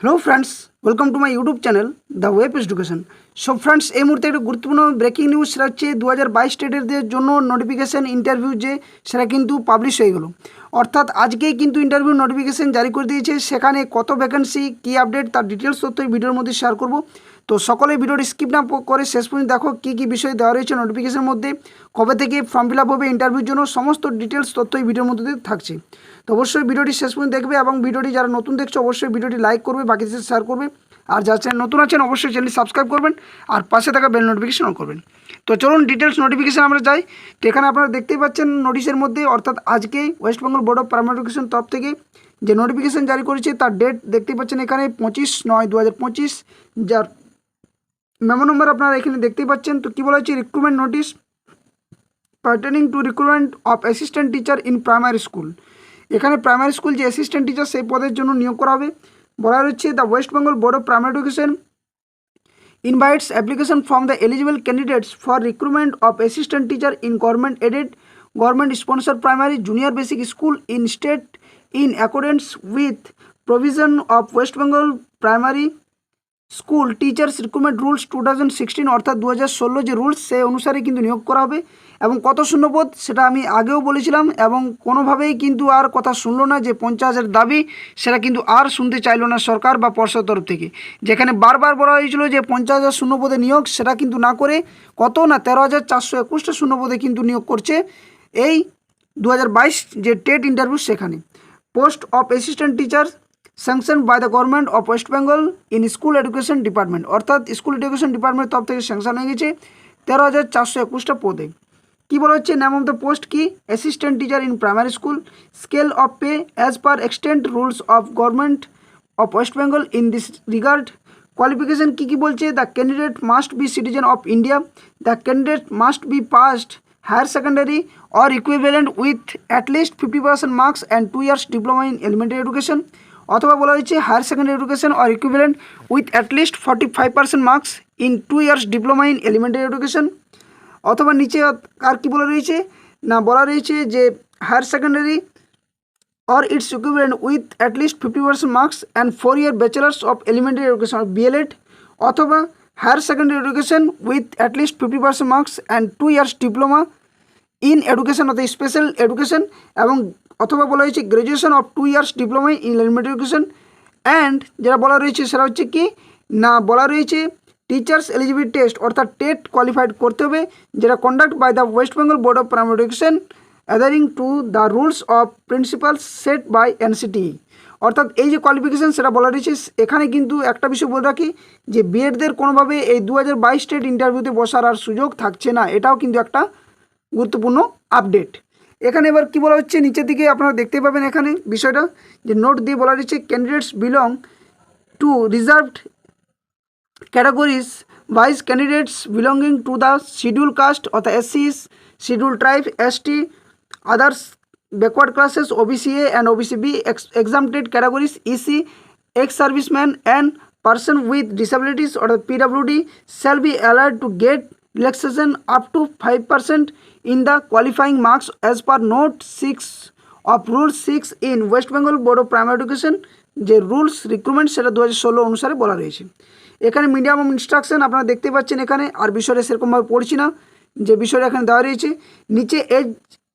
Hello friends, welcome to my YouTube channel The Web Education. So friends, এই মুহূর্তে একটা গুরুত্বপূর্ণ ব্রেকিং নিউজ সেটা হচ্ছে 2022 স্টেটের জন্য নোটিফিকেশন ইন্টারভিউ যে সেটা কিন্তু পাবলিশ হয়ে গেল। অর্থাৎ আজকেই কিন্তু ইন্টারভিউ নোটিফিকেশন জারি করে দিয়েছে। সেখানে কত ভ্যাকেন্সি, কী আপডেট, তার ডিটেলস তথ্য এই ভিডিওর মধ্যে শেয়ার করব। তো সকলে ভিডিওটি স্কিপ না করে শেষ পর্যন্ত দেখো কী কী বিষয় দেওয়া রয়েছে নোটিফিকেশনের মধ্যে, কবে থেকে ফর্ম ফিল আপ হবে ইন্টারভিউর জন্য, সমস্ত ডিটেলস তথ্য এই ভিডিওর মধ্যে থাকছে। তো অবশ্যই ভিডিওটি শেষ পর্যন্ত দেখবে এবং ভিডিওটি যারা নতুন দেখছো অবশ্যই ভিডিওটি লাইক করবে, বাকিদের সাথে শেয়ার করবে। আর যারা চ্যানেল নতুন আছেন অবশ্যই চ্যানেলটি সাবস্ক্রাইব করবেন আর পাশে থাকা বেল নোটিফিকেশন অন করবেন। তো চলুন ডিটেলস নোটিফিকেশন আমরা যাই। তো এখানে আপনারা দেখতেই পাচ্ছেন নোটিশের মধ্যে, অর্থাৎ আজকে West Bengal board of primary education তরফ থেকে যে নোটিফিকেশন জারি করেছে তার ডেট দেখতেই পাচ্ছেন এখানে 25/9/2025, যার মেমো নম্বর আপনারা এখানে দেখতেই পাচ্ছেন। তো কী বলা হচ্ছে, recruitment notice pertaining to recruitment of assistant teacher in primary school. এখানে প্রাইমারি স্কুল যে অ্যাসিস্ট্যান্ট টিচার সেই পদের জন্য নিয়োগ করা হবে। বলা হচ্ছে the West Bengal board of primary education invites application from the eligible candidates for recruitment of assistant teacher in government aided, government sponsored primary junior basic school in state in accordance with provision of West Bengal primary school teachers recruitment rules 2016, অর্থাৎ 2016 যে rules সেই অনুসারে কিন্তু নিয়োগ করা হবে। এবং কত শূন্যপদ সেটা আমি আগেও বলেছিলাম, এবং কোনোভাবেই কিন্তু আর কথা শুনলো না যে 50,000 দাবি সেটা কিন্তু আর শুনতে চাইলো না সরকার বা পর্ষদ তরফ থেকে। যেখানে বারবার বলা হয়েছিল যে 50,000 শূন্যপদে নিয়োগ, সেটা কিন্তু না করে কত না 13,421টা শূন্যপদে কিন্তু নিয়োগ করছে এই 2022 যে টেট ইন্টারভিউ সেখানে। Post of assistant teacher sanction by the government of West Bengal in school education department, অর্থাৎ স্কুল এডুকেশন ডিপার্টমেন্ট তরফ থেকে স্যাংশন হয়ে গেছে 13,421টা পদে। কী বলা হচ্ছে, নেম অফ দ্য পোস্ট কি, assistant teacher in primary school, scale of pay as per extent rules of government of West Bengal in this regard. Qualification কী কী বলছে, the candidate must be citizen of India, the candidate must be passed higher secondary or equivalent with at least 50% marks and 2 years diploma in elementary education, অথবা বলা হয়েছে higher secondary education or equivalent with at least 45% marks in 2 years diploma in elementary education. অথবা নিচে আর কি বলা রয়েছে না, বলা রয়েছে যে higher secondary or its equivalent with at least 50% marks and 4 year bachelors of elementary education or BElEd, অথবা higher secondary education with at least 50% marks and 2 years diploma in education অর্থাৎ স্পেশাল এডুকেশন, এবং অথবা বলা হয়েছে graduation of 2 years diploma in elementary education. And যেটা বলা রয়েছে সেটা হচ্ছে কি না, বলা রয়েছে টিচার্স এলিজিবিলিটি টেস্ট অর্থাৎ টেট কোয়ালিফাইড করতে হবে, যেটা conduct by the West Bengal board of primary education adhering to the rules of principle set by NCT. অর্থাৎ এই যে কোয়ালিফিকেশান সেটা বলা রয়েছে। এখানে কিন্তু একটা বিষয় বলে রাখি যে বিএডদের কোনোভাবে এই 2022 স্টেট ইন্টারভিউতে বসার আর সুযোগ থাকছে না, এটাও কিন্তু একটা গুরুত্বপূর্ণ আপডেট। এখানে এবার কি বলা হচ্ছে, নিচের দিকে আপনারা দেখতে পাবেন এখানে বিষয়টা যে নোট দিয়ে বলা রয়েছে candidates belong to reserved categories vice candidates belonging to the schedule caste অর্থাৎ এসসিস, schedule tribe, ST, others backward classes, OBCA and OBCB, exempted categories EC, ex serviceman and person with disabilities অর্থাৎ PWD shall be allowed to get relaxation up to 5% in the qualifying marks as per note 6 of rule 6 in West Bengal Board of Primary Education যে rules recruitment সেটা 2016 অনুসারে বলা রয়েছে। এখানে medium of instruction আপনারা দেখতে পাচ্ছেন এখানে, আর বিষয়টা সেরকমভাবে পড়ছি না, যে বিষয়টা এখানে দেওয়া রয়েছে। নিচে এজ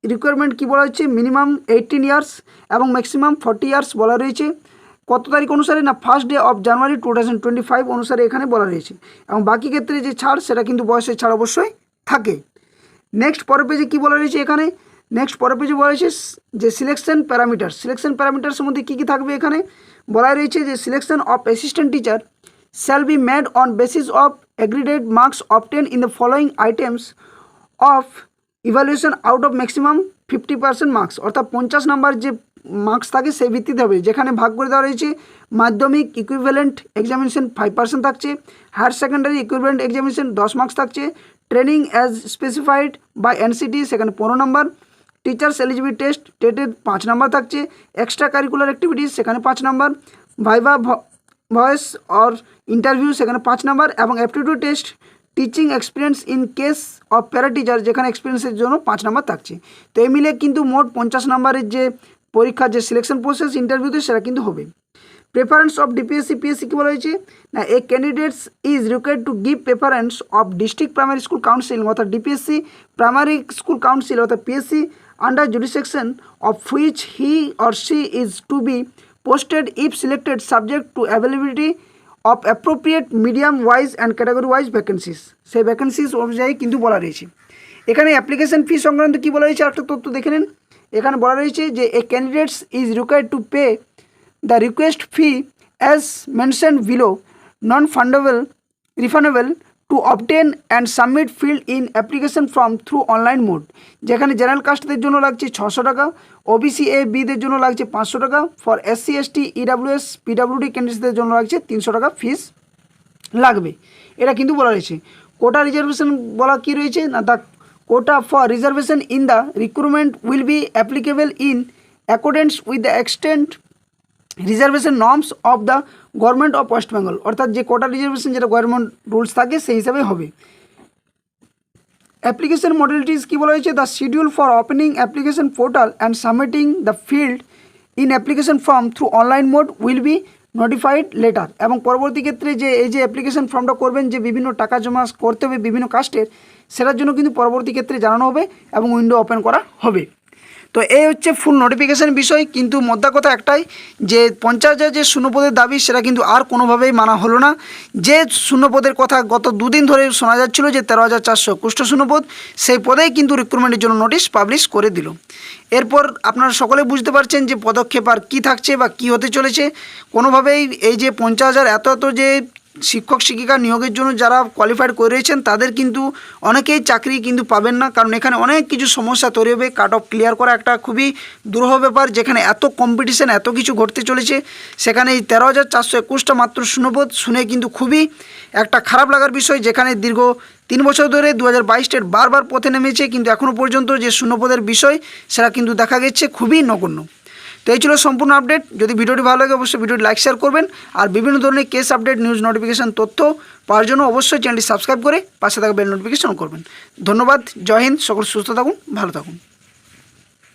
রিকোয়ারমেন্ট কী বলা হচ্ছে, মিনিমাম 18 years এবং ম্যাক্সিমাম 40 years বলা রয়েছে। কত তারিখ অনুসারে না, 1st day of January 2025 অনুসারে এখানে বলা রয়েছে। এবং বাকি ক্ষেত্রে যে ছাড় সেটা কিন্তু বয়সের ছাড় অবশ্যই থাকে। নেক্সট পরের পেজে কী বলা রয়েছে এখানে, নেক্সট পরের পেজে বলা রয়েছে যে সিলেকশন প্যারামিটার্স। সিলেকশন প্যারামিটার্সের মধ্যে কী কী থাকবে এখানে বলা রয়েছে যে selection of assistant teacher shall be made on basis of aggregate marks obtain in the following items of evaluation out of maximum 50% marks, অর্থাৎ 50 নাম্বার যে মার্কস থাকে সেই ভিত্তিতে হবে। যেখানে ভাগ করে দেওয়া রয়েছে মাধ্যমিক ইকুইভ্যালেন্ট এক্সামিনেশন 5% থাকছে, higher secondary equivalent examination 10 marks থাকছে, training as specified by NCT সেখানে 15 নম্বর, টিচার্স এলিজিবিলিটি টেস্ট টেটের 5 নম্বর থাকছে, এক্সট্রা কারিকুলার অ্যাক্টিভিটিস সেখানে 5 number, viva voce or interview সেখানে 5 নম্বর, এবং aptitude test teaching experience in case of para teacher যেখানে এক্সপিরিয়েন্সের জন্য 5 নম্বর থাকছে। তো এই মিলে কিন্তু মোট 50 নম্বরের যে পরীক্ষার যে সিলেকশন প্রসেস ইন্টারভিউতে সেটা কিন্তু হবে। প্রেফারেন্স অফ ডিপিএসসি পিএসসি কী বলা হয়েছে না, a candidates is required to give preference of district primary school council অর্থাৎ ডিপিএসসি প্রাইমারি স্কুল কাউন্সিল অর্থাৎ PSC under jurisdiction of which he or she is to be posted if selected subject to availability of appropriate medium wise and category wise vacancies. সেই vacancies অনুযায়ী কিন্তু বলা রয়েছে। এখানে application fee সংক্রান্ত কী বলা হয়েছে একটা তথ্য দেখে নিন। এখানে বলা রয়েছে যে a candidates is required to pay the request fee as mention below non refundable to obtain and submit filled in application form through online mode. যেখানে জেনারেল কাস্টদের জন্য লাগছে 600 টাকা, ওবিসি এ বিদের জন্য লাগছে 500 টাকা, for SC ST EWS PWD ক্যান্ডিডেটসদের জন্য লাগছে 300 টাকা ফিস লাগবে। এটা কিন্তু বলা রয়েছে। কোটা রিজার্ভেশন বলা কী রয়েছে না, the quota for reservation in the recruitment will be applicable in accordance with the extent reservation norms of the government of West Bengal. অর্থাৎ যে কোটা রিজার্ভেশন যেটা গভর্নমেন্ট রুলস থাকে সেই হিসাবে হবে। অ্যাপ্লিকেশন মডেলিটিস কী বলা হয়েছে, the schedule for opening application portal and submitting the filled in application form through online mode will be notified later. এবং পরবর্তী ক্ষেত্রে যে এই যে অ্যাপ্লিকেশন ফর্মটা করবেন যে বিভিন্ন টাকা জমা করতে হবে বিভিন্ন কাস্টের, সেটার জন্য কিন্তু পরবর্তী ক্ষেত্রে জানানো হবে এবং উইন্ডো ওপেন করা হবে। তো এই হচ্ছে ফুল নোটিফিকেশান বিষয়। কিন্তু মোদ্দা কথা একটাই যে 50,000 যে শূন্যপদের দাবি সেটা কিন্তু আর কোনোভাবেই মানা হলো না। যে শূন্যপদের কথা গত দুদিন ধরে শোনা যাচ্ছিল যে 13,421 শূন্যপদ, সেই পদেই কিন্তু রিক্রুটমেন্টের জন্য নোটিশ পাবলিশ করে দিল। এরপর আপনারা সকলে বুঝতে পারছেন যে পদক্ষেপ আর কী থাকছে বা কী হতে চলেছে। কোনোভাবেই এই যে 50,000 এত যে শিক্ষক শিক্ষিকা নিয়োগের জন্য যারা কোয়ালিফাইড করে রয়েছেন তাদের কিন্তু অনেকেই চাকরি কিন্তু পাবেন না, কারণ এখানে অনেক কিছু সমস্যা তৈরি হবে। কাট অফ ক্লিয়ার করা একটা খুবই দুরূহ ব্যাপার, যেখানে এত কম্পিটিশান এত কিছু ঘটতে চলেছে, সেখানে এই 13,421টা মাত্র শূন্যপদ শুনে কিন্তু খুবই একটা খারাপ লাগার বিষয়। যেখানে দীর্ঘ 3 বছর ধরে 2022 স্টেট বারবার পথে নেমেছে, কিন্তু এখনও পর্যন্ত যে শূন্যপদের বিষয় সেটা কিন্তু দেখা গেছে খুবই নগণ্য। তো এই ছিল সম্পূর্ণ আপডেট। যদি ভিডিওটি ভালো লাগে অবশ্যই ভিডিওটি লাইক শেয়ার করবেন, আর বিভিন্ন ধরনের কেস আপডেট নিউজ নোটিফিকেশান তথ্য পাওয়ার জন্য অবশ্যই চ্যানেলটি সাবস্ক্রাইব করে পাশে থাকা বেল নোটিফিকেশন করবেন। ধন্যবাদ। জয় হিন্দ। সকল সুস্থ থাকুন, ভালো থাকুন।